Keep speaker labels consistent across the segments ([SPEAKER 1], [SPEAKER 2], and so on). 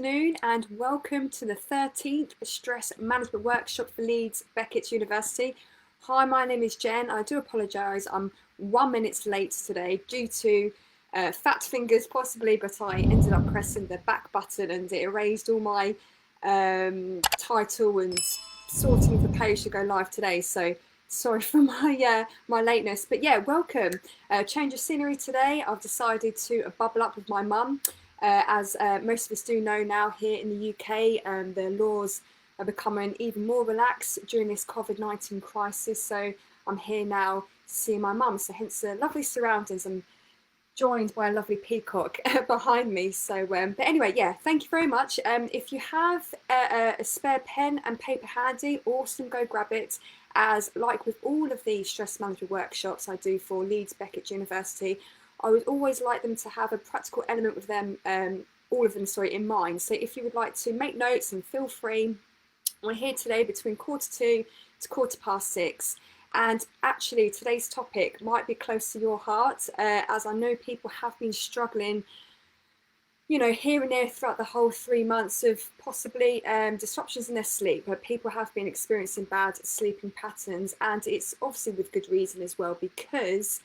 [SPEAKER 1] afternoon and welcome to the 13th Stress Management Workshop for Leeds Beckett University. Hi, my name is Jen. I do apologise, I'm 1 minute late today due to fat fingers possibly, but I ended up pressing the back button and it erased all my title and sorting the page to go live today. So sorry for my lateness, but yeah, welcome. Change of scenery today. I've decided to bubble up with my mum. As most of us do know now here in the UK, the laws are becoming even more relaxed during this COVID-19 crisis. So I'm here now to see my mum. So hence the lovely surroundings. I'm joined by a lovely peacock behind me. So, but anyway, yeah, thank you very much. If you have a spare pen and paper handy, awesome, go grab it. As like with all of the stress management workshops I do for Leeds Beckett University, I would always like them to have a practical element with them, all of them, sorry, in mind. So if you would like to make notes, and feel free. We're here today between 2:15 to 6:15. And actually today's topic might be close to your heart, as I know people have been struggling, you know, here and there throughout the whole 3 months of possibly disruptions in their sleep, where people have been experiencing bad sleeping patterns. And it's obviously with good reason as well, because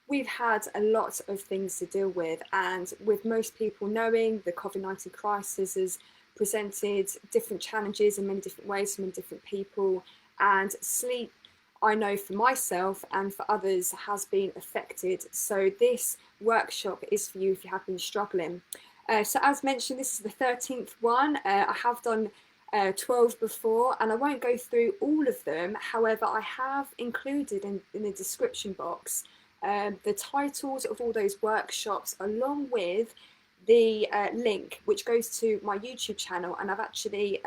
[SPEAKER 1] we've had a lot of things to deal with, and with most people knowing, the COVID-19 crisis has presented different challenges in many different ways for many different people, and sleep, I know for myself and for others, has been affected. So this workshop is for you if you have been struggling. So as mentioned, this is the 13th one. I have done 12 before, and I won't go through all of them. However, I have included in the description box the titles of all those workshops, along with the link which goes to my YouTube channel, and I've actually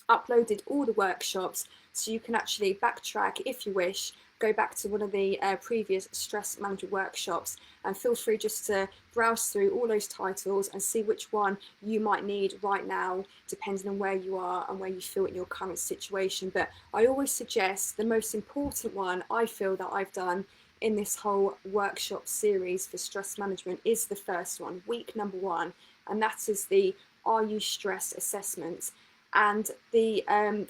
[SPEAKER 1] uploaded all the workshops, so you can actually backtrack if you wish, go back to one of the previous stress management workshops, and feel free just to browse through all those titles and see which one you might need right now, depending on where you are and where you feel in your current situation. But I always suggest the most important one I feel that I've done in this whole workshop series for stress management is the first one, week number 1, and that is the Are You Stressed assessment. And the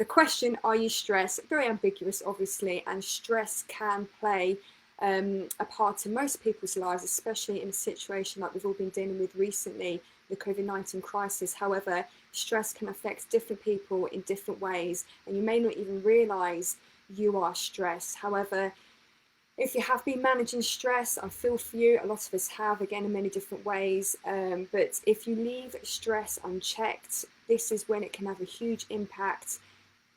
[SPEAKER 1] question, are you stressed? Very ambiguous, obviously, and stress can play a part in most people's lives, especially in a situation like we've all been dealing with recently, the COVID-19 crisis. However, stress can affect different people in different ways, and you may not even realise you are stressed. However, if you have been managing stress, I feel for you. A lot of us have, again, in many different ways. But if you leave stress unchecked, this is when it can have a huge impact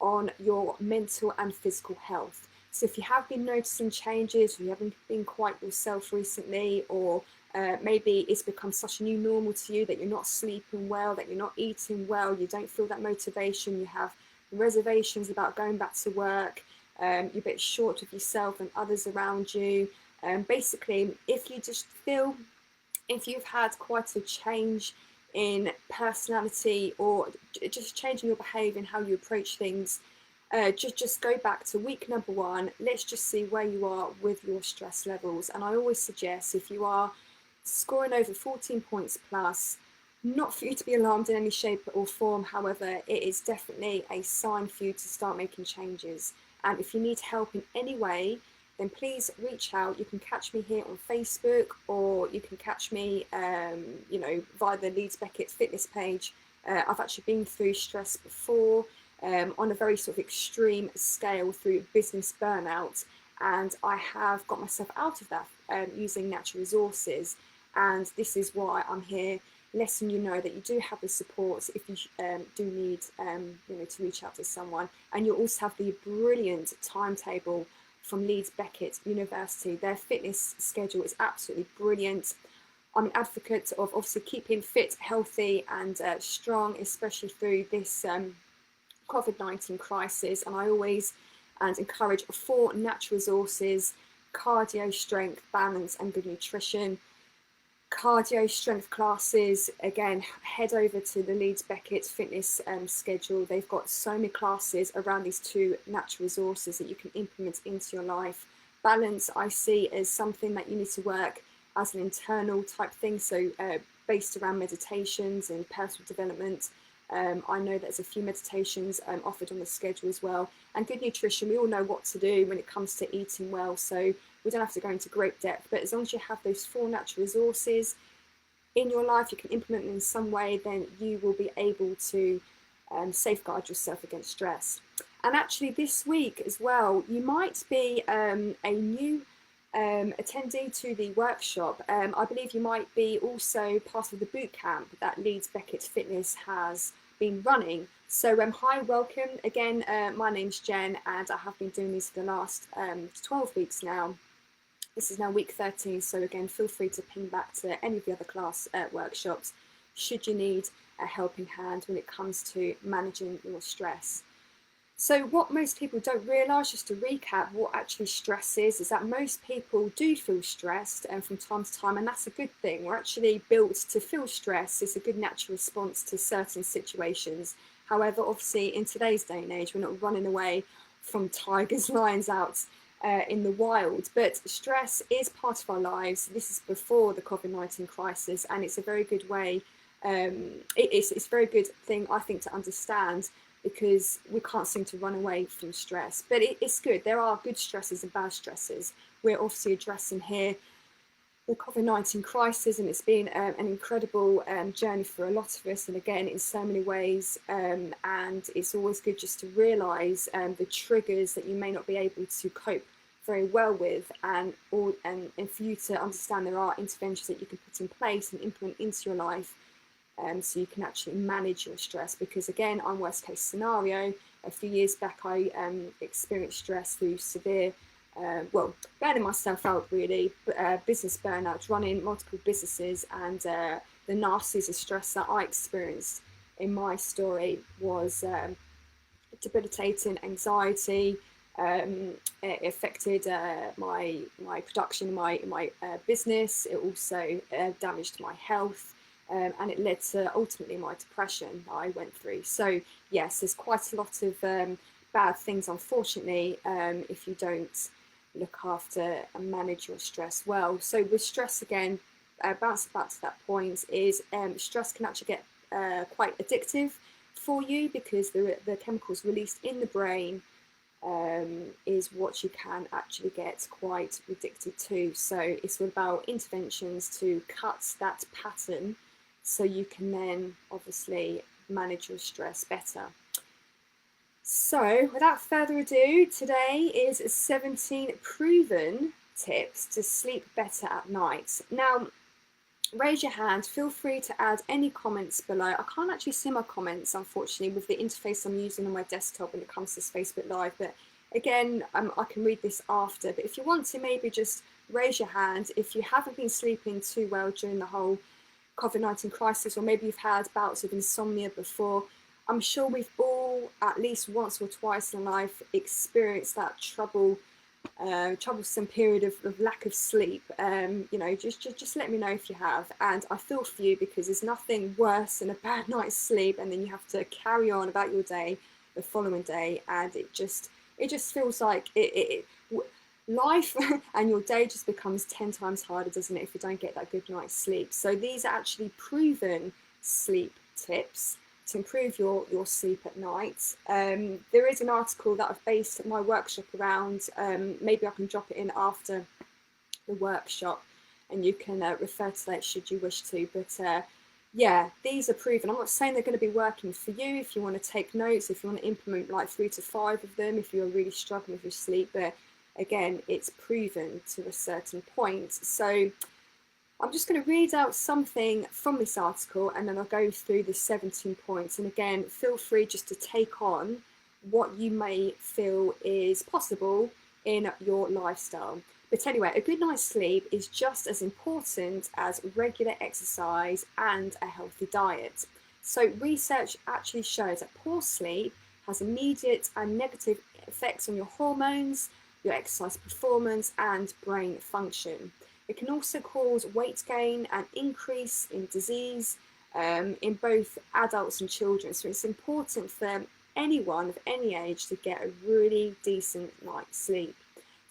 [SPEAKER 1] on your mental and physical health. So if you have been noticing changes, or you haven't been quite yourself recently, or maybe it's become such a new normal to you that you're not sleeping well, that you're not eating well, you don't feel that motivation, you have reservations about going back to work, you're a bit short of yourself and others around you. Basically, if you just feel, if you've had quite a change in personality, or just changing your behaviour and how you approach things, just go back to week number 1. Let's just see where you are with your stress levels. And I always suggest, if you are scoring over 14 points plus, not for you to be alarmed in any shape or form. However, it is definitely a sign for you to start making changes. And if you need help in any way, then please reach out. You can catch me here on Facebook, or you can catch me, you know, via the Leeds Beckett fitness page. I've actually been through stress before, on a very sort of extreme scale, through business burnout, and I have got myself out of that using natural resources. And this is why I'm here, letting you know that you do have the support if you do need, you know, to reach out to someone. And you also have the brilliant timetable from Leeds Beckett University. Their fitness schedule is absolutely brilliant. I'm an advocate of obviously keeping fit, healthy, and strong, especially through this COVID-19 crisis. And I always encourage 4 natural resources: cardio, strength, balance, and good nutrition. Cardio strength classes, again, head over to the Leeds Beckett fitness schedule. They've got so many classes around these 2 natural resources that you can implement into your life. Balance, I see as something that you need to work as an internal type thing, so based around meditations and personal development. I know there's a few meditations offered on the schedule as well. And good nutrition, we all know what to do when it comes to eating well, so we don't have to go into great depth. But as long as you have those 4 natural resources in your life, you can implement them in some way, then you will be able to safeguard yourself against stress. And actually this week as well, you might be a new attendee to the workshop. I believe you might be also part of the boot camp that Leeds Beckett Fitness has been running. So hi, welcome again. My name's Jen, and I have been doing these for the last 12 weeks now. This is now week 13, so again, feel free to ping back to any of the other class workshops should you need a helping hand when it comes to managing your stress. So what most people don't realise, just to recap, what actually stress is that most people do feel stressed from time to time, and that's a good thing. We're actually built to feel stress. It's a good natural response to certain situations. However, obviously in today's day and age, we're not running away from tigers, lions out in the wild, but stress is part of our lives. This is before the COVID-19 crisis, and it's a very good way, it's a very good thing, I think, to understand, because we can't seem to run away from stress. But it's good. There are good stresses and bad stresses. We're obviously addressing here the COVID-19 crisis, and it's been an incredible journey for a lot of us, and again in so many ways, and it's always good just to realise the triggers that you may not be able to cope very well with, and for you to understand there are interventions that you can put in place and implement into your life, so you can actually manage your stress. Because again, on worst case scenario, a few years back I experienced stress through severe, burning myself out really, business burnout, running multiple businesses, and the narcissism stress that I experienced in my story was debilitating anxiety. It affected my production in my business. It also damaged my health. And it led to ultimately my depression that I went through. So yes, there's quite a lot of bad things, unfortunately, if you don't look after and manage your stress well. So with stress, again, bouncing back to that point, is stress can actually get quite addictive for you, because the chemicals released in the brain is what you can actually get quite addicted to. So it's all about interventions to cut that pattern, so you can then obviously manage your stress better. So without further ado, today is 17 proven tips to sleep better at night. Now, raise your hand, feel free to add any comments below. I can't actually see my comments, unfortunately, with the interface I'm using on my desktop when it comes to this Facebook Live, but again, I can read this after. But if you want to, maybe just raise your hand if you haven't been sleeping too well during the whole COVID-19 crisis, or maybe you've had bouts of insomnia before. I'm sure we've all, at least once or twice in life, experienced that troublesome period of lack of sleep. Just let me know if you have, and I feel for you, because there's nothing worse than a bad night's sleep, and then you have to carry on about your day the following day, and it just feels like life and your day just becomes 10 times harder, doesn't it, if you don't get that good night's sleep. So these are actually proven sleep tips to improve your sleep at night. There is an article that I've based my workshop around. Maybe I can drop it in after the workshop, and you can refer to that should you wish to. But yeah, these are proven. I'm not saying they're going to be working for you. If you want to take notes, if you want to implement like 3 to 5 of them, if you're really struggling with your sleep, but again, it's proven to a certain point. So I'm just going to read out something from this article, and then I'll go through the 17 points. And again, feel free just to take on what you may feel is possible in your lifestyle. But anyway, a good night's sleep is just as important as regular exercise and a healthy diet. So research actually shows that poor sleep has immediate and negative effects on your hormones, your exercise performance, and brain function. It can also cause weight gain and increase in disease in both adults and children. So it's important for anyone of any age to get a really decent night's sleep.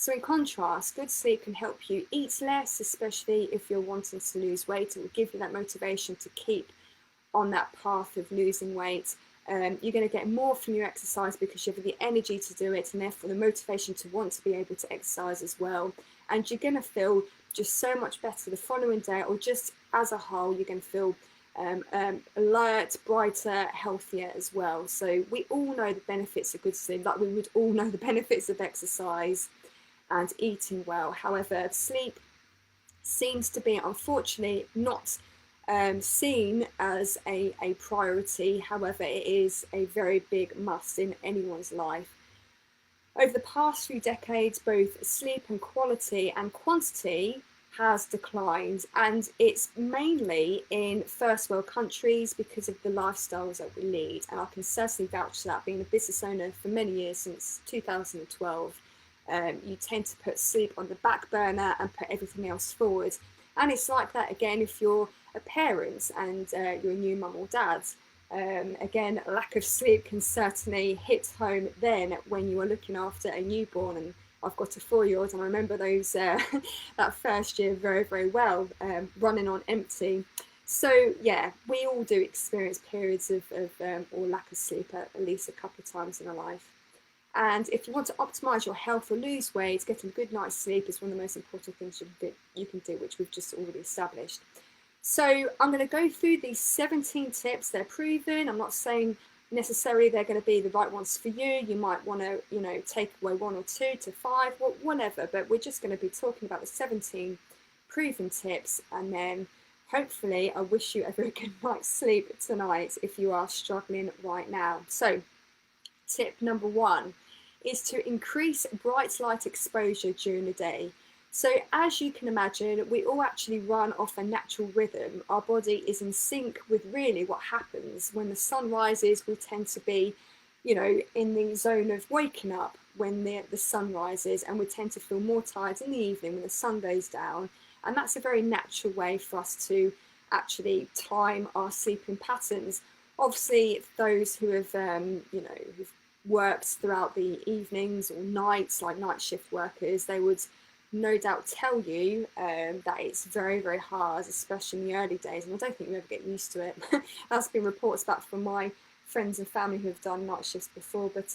[SPEAKER 1] So in contrast, good sleep can help you eat less, especially if you're wanting to lose weight. It will give you that motivation to keep on that path of losing weight. You're going to get more from your exercise because you have the energy to do it, and therefore the motivation to want to be able to exercise as well. And you're going to feel just so much better the following day, or just as a whole, you're going to feel alert, brighter, healthier as well. So we all know the benefits of good sleep, like we would all know the benefits of exercise and eating well. However, sleep seems to be, unfortunately, not seen as a priority. However, it is a very big must in anyone's life. Over the past few decades, both sleep and quality and quantity has declined, and it's mainly in first world countries because of the lifestyles that we lead. And I can certainly vouch for that, being a business owner for many years, since 2012. You tend to put sleep on the back burner and put everything else forward. And it's like that again if you're a parent and you're a new mum or dad. Again, lack of sleep can certainly hit home then when you are looking after a newborn. And I've got a 4-year-old, and I remember those that first year very, very well, running on empty. So yeah, we all do experience periods of or lack of sleep at least a couple of times in our life. And if you want to optimize your health or lose weight, getting a good night's sleep is one of the most important things you can do, which we've just already established. So I'm going to go through these 17 tips. They're proven. I'm not saying necessarily they're going to be the right ones for you. You might want to, take away 1 or 2 to 5, whatever. But we're just going to be talking about the 17 proven tips, and then hopefully I wish you a very good night's sleep tonight if you are struggling right now. So tip number 1 is to increase bright light exposure during the day. So as you can imagine, we all actually run off a natural rhythm. Our body is in sync with really what happens. When the sun rises, we tend to be, in the zone of waking up when the sun rises, and we tend to feel more tired in the evening when the sun goes down. And that's a very natural way for us to actually time our sleeping patterns. Obviously, those who have, who've worked throughout the evenings or nights, like night shift workers, they would no doubt tell you that it's very, very hard, especially in the early days. And I don't think you ever get used to it. That's been reports back from my friends and family who have done night shifts before. But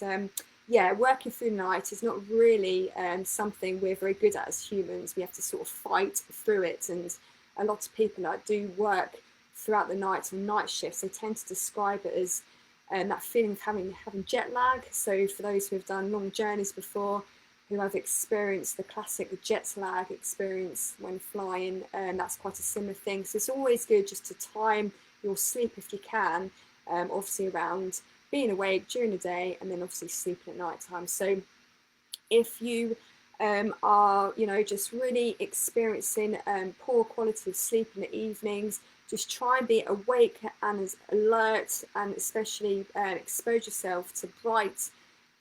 [SPEAKER 1] yeah, working through the night is not really something we're very good at as humans. We have to sort of fight through it. And a lot of people that do work throughout the night on night shifts, they tend to describe it as that feeling of having jet lag. So for those who have done long journeys before, who have experienced the classic jet lag experience when flying, and that's quite a similar thing. So it's always good just to time your sleep if you can, obviously around being awake during the day and then obviously sleeping at night time. So if you are, just really experiencing poor quality of sleep in the evenings, just try and be awake and as alert, and especially expose yourself to bright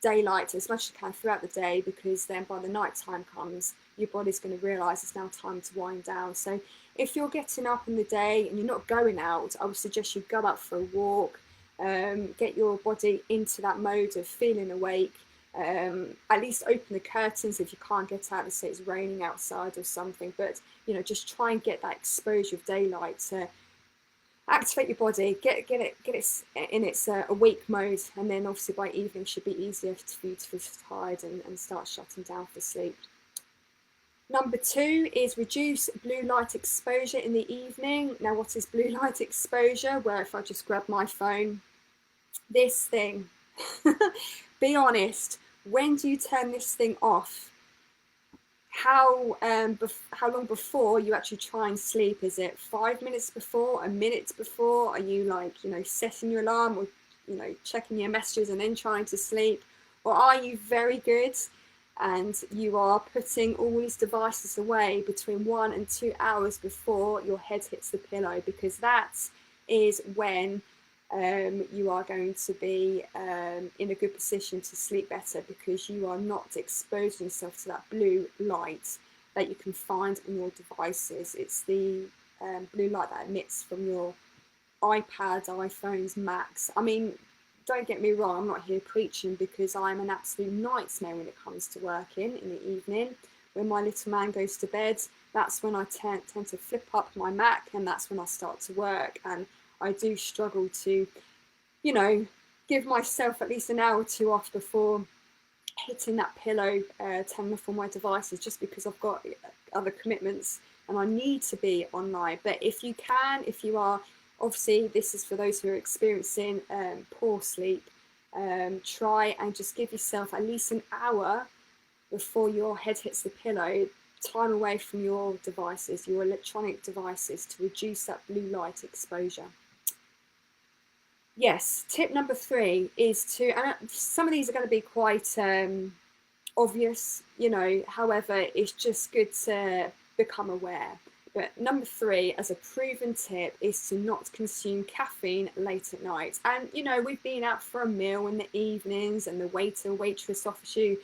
[SPEAKER 1] daylight as much as you can throughout the day, because then by the night time comes, your body's going to realize it's now time to wind down. So if you're getting up in the day and you're not going out, I would suggest you go out for a walk, get your body into that mode of feeling awake. At least open the curtains if you can't get out. Let's say it's raining outside or something, but just try and get that exposure of daylight to activate your body, get it in its awake mode, and then obviously by evening should be easier for you to feel tired and start shutting down for sleep. Number 2 is reduce blue light exposure in the evening. Now, what is blue light exposure? Well, if I just grab my phone, this thing, be honest, when do you turn this thing off? How long before you actually try and sleep? Is it 5 minutes before, a minute before? Are you setting your alarm, or checking your messages and then trying to sleep? Or are you very good and you are putting all these devices away between 1 and 2 hours before your head hits the pillow? Because that is when you are going to be in a good position to sleep better, because you are not exposing yourself to that blue light that you can find on your devices. It's the blue light that emits from your iPads, iPhones, Macs. I mean, don't get me wrong, I'm not here preaching, because I'm an absolute nightmare when it comes to working in the evening. When my little man goes to bed, that's when I tend to flip up my Mac, and that's when I start to work. And I do struggle to, you know, give myself at least an hour or two off before hitting that pillow, turning off all my devices, just because I've got other commitments and I need to be online. But if you can, if you are, obviously this is for those who are experiencing poor sleep, try and just give yourself at least an hour before your head hits the pillow, time away from your devices, your electronic devices, to reduce that blue light exposure. Yes, tip number 3 is to, and some of these are going to be quite obvious, you know, however, it's just good to become aware. But number 3, as a proven tip, is to not consume caffeine late at night. And, you know, we've been out for a meal in the evenings and the waiter, waitress offers you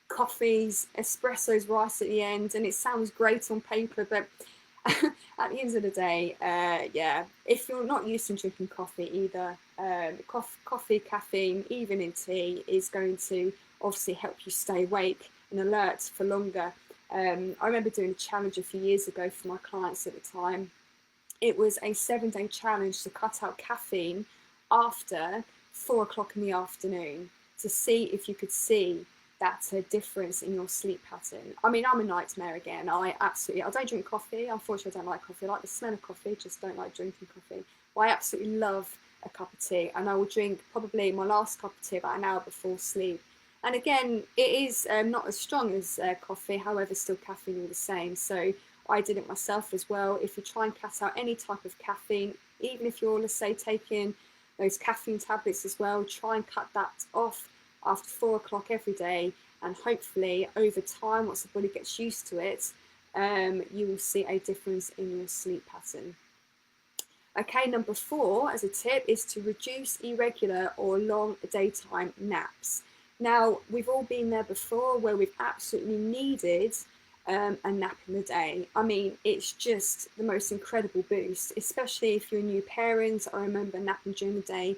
[SPEAKER 1] coffees, espressos right at the end, and it sounds great on paper, but at the end of the day, yeah, if you're not used to drinking coffee either, coffee, caffeine, even in tea, is going to obviously help you stay awake and alert for longer. I remember doing a challenge a few years ago for my clients at the time. It was a 7-day challenge to cut out caffeine after 4 o'clock in the afternoon, to see if you could see that difference in your sleep pattern. I mean, I'm a nightmare again. I don't drink coffee. Unfortunately, I don't like coffee. I like the smell of coffee, just don't like drinking coffee. But I absolutely love a cup of tea, and I will drink probably my last cup of tea about an hour before sleep. And again, it is not as strong as coffee, however, still caffeine all the same. So I did it myself as well. If you try and cut out any type of caffeine, even if you're, let's say, taking those caffeine tablets as well, try and cut that off after 4 o'clock every day, and hopefully over time, once the body gets used to it, you will see a difference in your sleep pattern. Okay, number 4 as a tip is to reduce irregular or long daytime naps. Now, we've all been there before where we've absolutely needed a nap in the day. I mean, it's just the most incredible boost, especially if you're a new parent. I remember napping during the day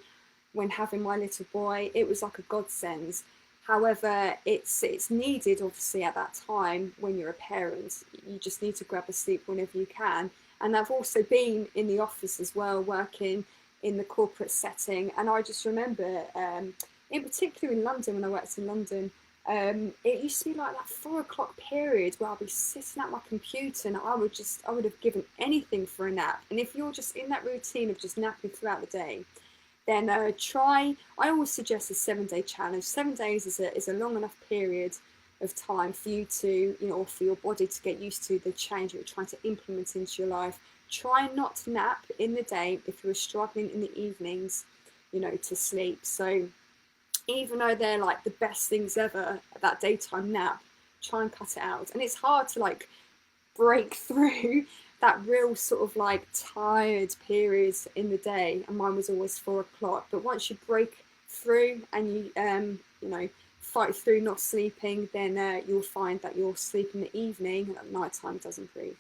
[SPEAKER 1] when having my little boy. It was like a godsend. However, it's needed obviously at that time when you're a parent. You just need to grab a sleep whenever you can. And I've also been in the office as well, working in the corporate setting. And I just remember, in particular in London, when I worked in London, it used to be like that 4 o'clock period where I'll be sitting at my computer and I would have given anything for a nap. And if you're just in that routine of just napping throughout the day, then I always suggest a 7-day challenge. 7 days is a long enough period of time for you to, you know, or for your body to get used to the change that you're trying to implement into your life. Try not to nap in the day if you're struggling in the evenings, you know, to sleep. So even though they're like the best things ever, that daytime nap, try and cut it out. And it's hard to like break through that real sort of like tired periods in the day, and mine was always 4 o'clock. But once you break through and you know, fight through not sleeping, then you'll find that your sleep in the evening and at night time does improve.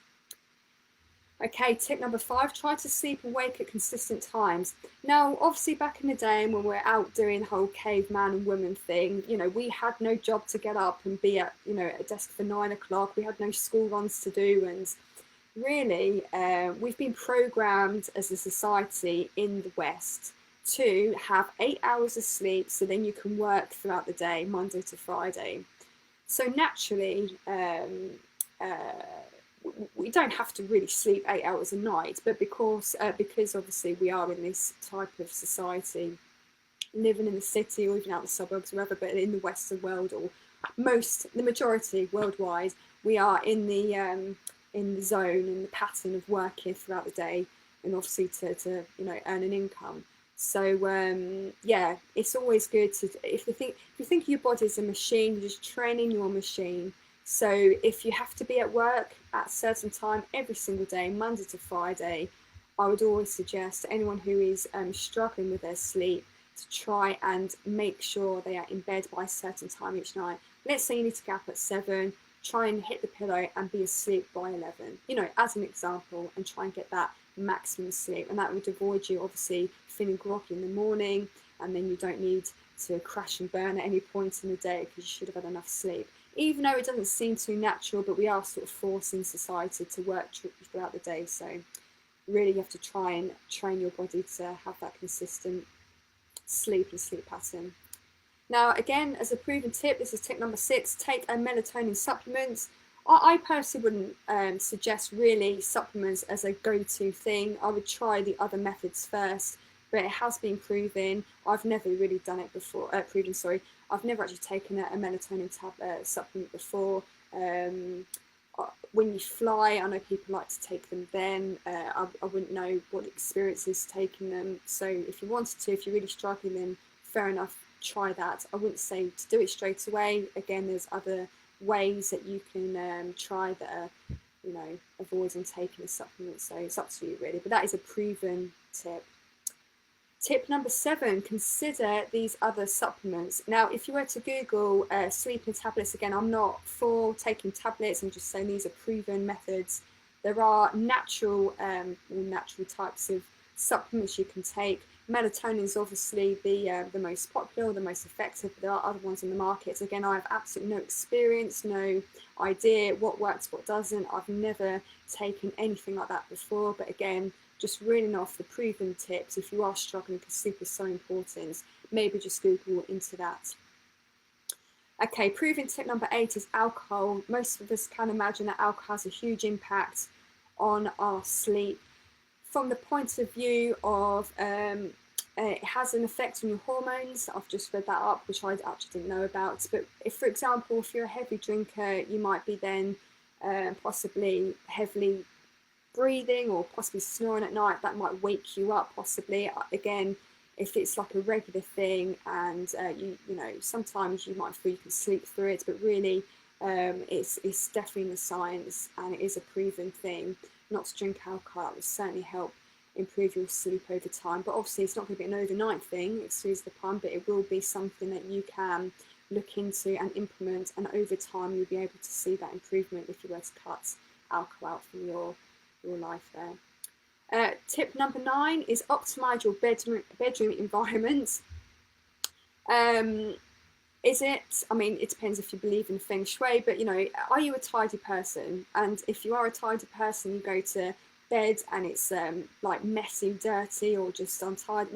[SPEAKER 1] Okay, tip number 5, try to sleep and wake at consistent times. Now, obviously back in the day when we're out doing the whole caveman and woman thing, you know, we had no job to get up and be at, you know, at a desk for 9 o'clock. We had no school runs to do, and really, we've been programmed as a society in the West to have 8 hours of sleep so then you can work throughout the day, Monday to Friday. So naturally, we don't have to really sleep 8 hours a night, but because obviously we are in this type of society, living in the city or even out in the suburbs, wherever, but in the Western world, or the majority worldwide, we are in the zone and the pattern of working throughout the day, and obviously to you know, earn an income. So yeah, it's always good to, if you think of your body as a machine, you're just training your machine. So if you have to be at work at a certain time every single day, Monday to Friday, I would always suggest to anyone who is struggling with their sleep to try and make sure they are in bed by a certain time each night. Let's say you need to get up at 7, try and hit the pillow and be asleep by 11, you know, as an example, and try and get that maximum sleep. And that would avoid you obviously feeling groggy in the morning, and then you don't need to crash and burn at any point in the day because you should have had enough sleep. Even though it doesn't seem too natural, but we are sort of forced in society to work throughout the day. So really you have to try and train your body to have that consistent sleep and sleep pattern. Now, again, as a proven tip, this is tip number 6, take a melatonin supplement. I personally wouldn't suggest really supplements as a go-to thing. I would try the other methods first, but it has been proven. I've never really done it before, I've never actually taken a melatonin supplement before. When you fly, I know people like to take them then. I wouldn't know what experience is taking them. So if you wanted to, if you're really struggling, then fair enough, try that. I wouldn't say to do it straight away. Again, there's other ways that you can try that are, avoiding taking a supplement. So it's up to you really, but that is a proven tip. Tip number 7, consider these other supplements. Now, if you were to Google sleeping tablets, again, I'm not for taking tablets, I'm just saying these are proven methods. There are natural types of supplements you can take. Melatonin is obviously the most popular, the most effective, but there are other ones in the market. So again, I have absolutely no experience, no idea what works, what doesn't. I've never taken anything like that before, but again, just reeling off the proven tips. If you are struggling, because sleep is so important, maybe just Google into that. Okay, proven tip number 8 is alcohol. Most of us can imagine that alcohol has a huge impact on our sleep. From the point of view of it has an effect on your hormones. I've just read that up, which I actually didn't know about. But if, for example, if you're a heavy drinker, you might be then possibly heavily breathing or possibly snoring at night. That might wake you up possibly. Again, if it's like a regular thing, and you know sometimes you might feel you can sleep through it, but really it's definitely in the science, and it is a proven thing not to drink alcohol. It will certainly help improve your sleep over time, but obviously it's not going to be an overnight thing, excuse the pun, but it will be something that you can look into and implement, and over time you'll be able to see that improvement if you were to cut alcohol out from your life there. Tip number 9 is optimize your bedroom environment. Is it, I mean, it depends if you believe in feng shui, but are you a tidy person? And if you are a tidy person, you go to bed and it's like messy, dirty, or just untidy,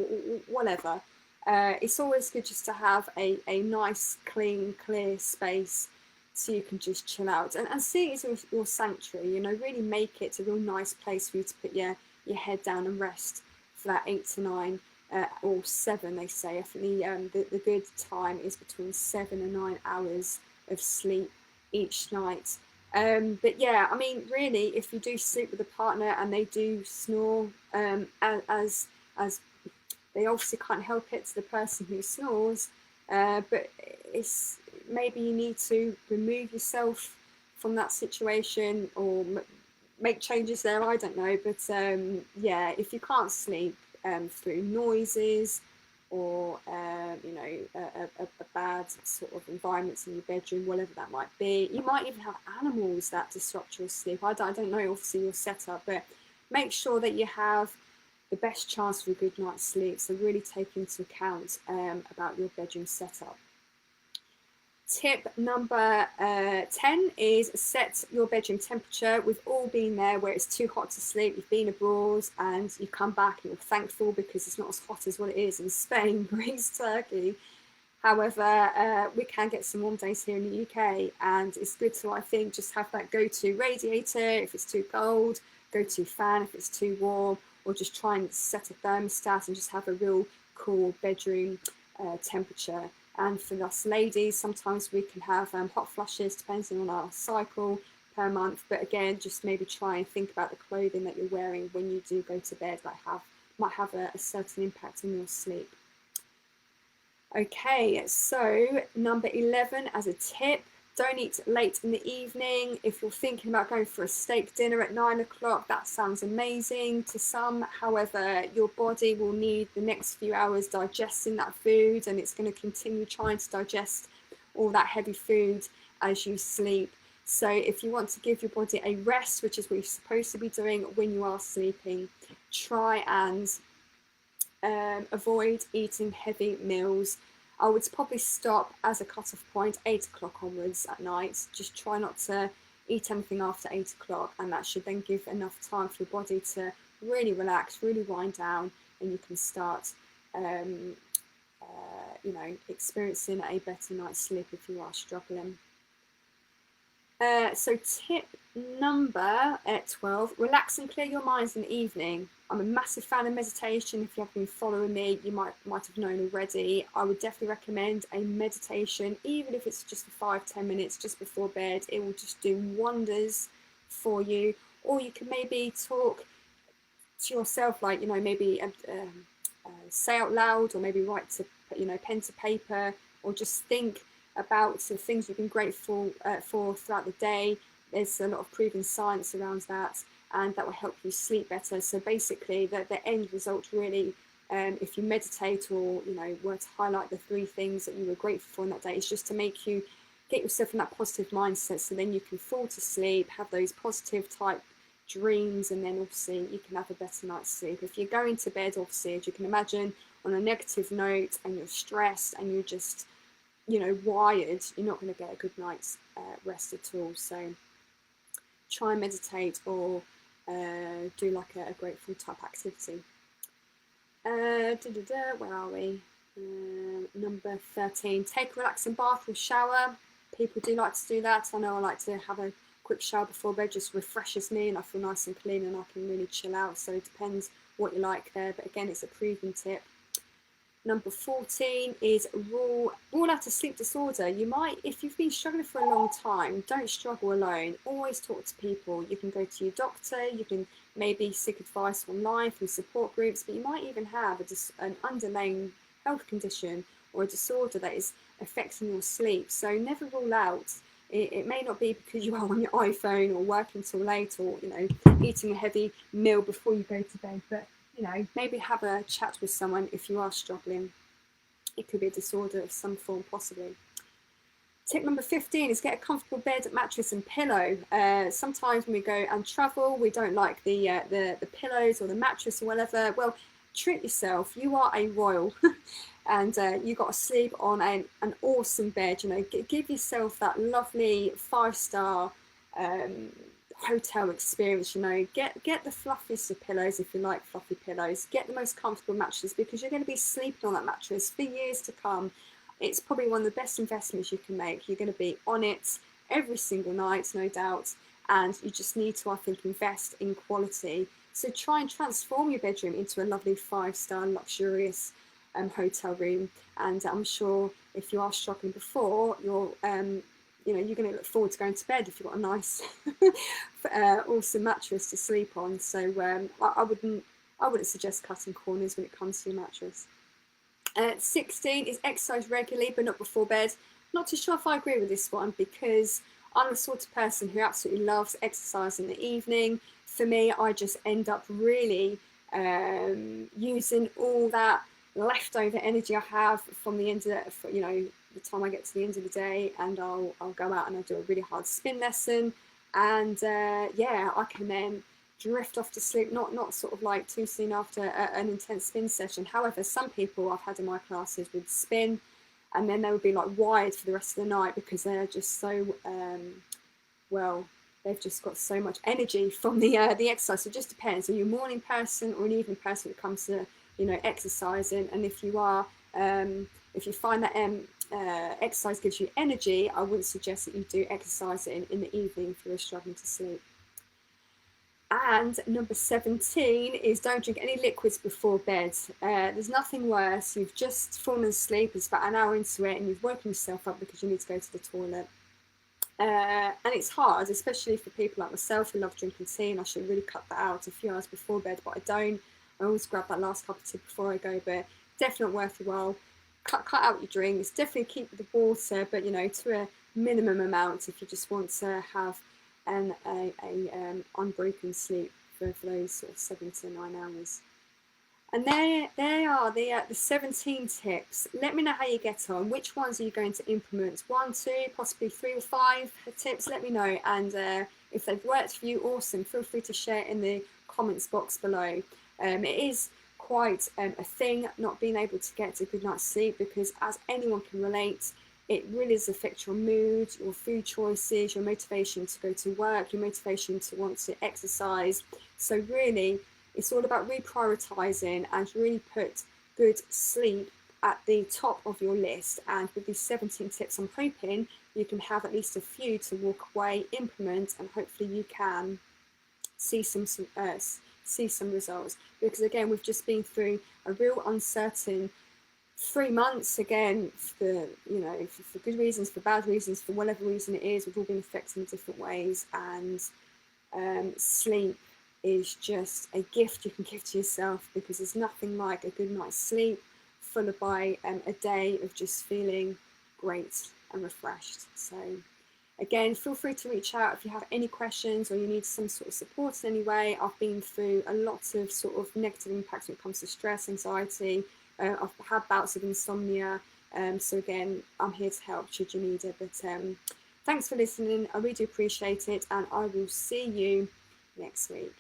[SPEAKER 1] whatever. It's always good just to have a nice, clean, clear space so you can just chill out and see it as your sanctuary. Really make it a real nice place for you to put your head down and rest for that 8 to 9 or 7, they say. I think the good time is between 7 and 9 hours of sleep each night. But yeah, I mean, really, if you do sleep with a partner and they do snore, as they obviously can't help it to the person who snores, but it's maybe you need to remove yourself from that situation or make changes there. I don't know, but yeah, if you can't sleep through noises or a bad sort of environments in your bedroom, whatever that might be. You might even have animals that disrupt your sleep. I don't know, obviously, your setup, but make sure that you have the best chance for a good night's sleep. So really take into account about your bedroom setup. Tip number 10 is set your bedroom temperature. We've all been there where it's too hot to sleep. You've been abroad and you come back and you're thankful because it's not as hot as what it is in Spain, Greece, Turkey. However, we can get some warm days here in the UK, and it's good to, I think, just have that go-to radiator if it's too cold, go-to fan if it's too warm, or just try and set a thermostat and just have a real cool bedroom temperature. And for us ladies, sometimes we can have hot flushes depending on our cycle per month. But again, just maybe try and think about the clothing that you're wearing when you do go to bed. That might have a certain impact on your sleep. Okay, so number 11 as a tip, don't eat late in the evening. If you're thinking about going for a steak dinner at 9 o'clock, that sounds amazing to some. However, your body will need the next few hours digesting that food, and it's going to continue trying to digest all that heavy food as you sleep. So if you want to give your body a rest, which is what you're supposed to be doing when you are sleeping, try and avoid eating heavy meals. I would probably stop as a cut-off point 8 o'clock onwards at night. Just try not to eat anything after 8 o'clock, and that should then give enough time for your body to really relax, really wind down, and you can start experiencing a better night's sleep if you are struggling. So tip number 12, relax and clear your minds in the evening. I'm a massive fan of meditation. If you have been following me, you might have known already. I would definitely recommend a meditation, even if it's just for 5-10 minutes just before bed. It will just do wonders for you. Or you can maybe talk to yourself, like, maybe say out loud, or maybe write to, pen to paper, or just think about the things you've been grateful for throughout the day. There's a lot of proven science around that, and that will help you sleep better. So basically, the end result really, if you meditate, or were to highlight the 3 things that you were grateful for in that day, is just to make you get yourself in that positive mindset, so then you can fall to sleep, have those positive type dreams, and then obviously you can have a better night's sleep. If you're going to bed, obviously, as you can imagine, on a negative note, and you're stressed, and you're just wired, you're not going to get a good night's rest at all. So try and meditate, or do like a grateful type activity. Where are we? Number 13, take a relaxing bath or shower. People do like to do that. I know I like to have a quick shower before bed, just refreshes me, and I feel nice and clean, and I can really chill out. So it depends what you like there, but again, it's a proven tip. Number 14 is rule out a sleep disorder. You might, if you've been struggling for a long time, don't struggle alone. Always talk to people. You can go to your doctor, you can maybe seek advice online through support groups, but you might even have an underlying health condition or a disorder that is affecting your sleep. So never rule out. It may not be because you are on your iPhone, or working till late, or eating a heavy meal before you go to bed, but maybe have a chat with someone if you are struggling. It could be a disorder of some form, possibly. Tip number 15 is get a comfortable bed, mattress, and pillow. Sometimes when we go and travel, we don't like the pillows or the mattress or whatever. Well, treat yourself. You are a royal, and you got to sleep on an awesome bed. Give yourself that lovely 5-star hotel experience. Get the fluffiest of pillows if you like fluffy pillows. Get the most comfortable mattress, because you're going to be sleeping on that mattress for years to come. It's probably one of the best investments you can make. You're going to be on it every single night, no doubt, and you just need to, I think, invest in quality. So try and transform your bedroom into a lovely 5-star luxurious hotel room, and I'm sure if you are struggling before, you're going to look forward to going to bed if you've got a nice awesome mattress to sleep on. So I wouldn't suggest cutting corners when it comes to your mattress. 16 is exercise regularly, but not before bed. Not too sure if I agree with this one, because I'm the sort of person who absolutely loves exercise in the evening. For me, I just end up really using all that leftover energy I have from the end of the time I get to the end of the day, and I'll go out and I'll do a really hard spin lesson, and I can then drift off to sleep, not sort of like too soon after an intense spin session. However, some people I've had in my classes would spin, and then they would be like wired for the rest of the night, because they're just so they've just got so much energy from the exercise. So it just depends. Are you a morning person or an evening person when it comes to exercising? And if you are, if you find that exercise gives you energy, I wouldn't suggest that you do exercise in the evening if you're struggling to sleep. And number 17 is don't drink any liquids before bed. There's nothing worse. You've just fallen asleep, it's about an hour into it, and you've woken yourself up because you need to go to the toilet. And it's hard, especially for people like myself who love drinking tea, and I should really cut that out a few hours before bed, but I don't. I always grab that last cup of tea before I go, but definitely not worth your while. Cut out your drinks. Definitely keep the water, but to a minimum amount if you just want to have an unbroken sleep for those sort of 7 to 9 hours. And there are the 17 tips. Let me know how you get on. Which ones are you going to implement? 1, 2, possibly 3 or 5 tips? Let me know. And if they've worked for you, awesome. Feel free to share in the comments box below. It is quite a thing, not being able to get a good night's sleep, because as anyone can relate, it really does affect your mood, your food choices, your motivation to go to work, your motivation to want to exercise. So really, it's all about reprioritizing and really put good sleep at the top of your list. And with these 17 tips, I'm hoping you can have at least a few to walk away, implement, and hopefully you can see some results. Because again, we've just been through a real uncertain 3 months, again, for good reasons, for bad reasons, for whatever reason it is. We've all been affected in different ways, and sleep is just a gift you can give to yourself, because there's nothing like a good night's sleep followed by a day of just feeling great and refreshed. So again, feel free to reach out if you have any questions or you need some sort of support in any way. I've been through a lot of sort of negative impacts when it comes to stress, anxiety. I've had bouts of insomnia. So again, I'm here to help should you need it. But thanks for listening. I really do appreciate it, and I will see you next week.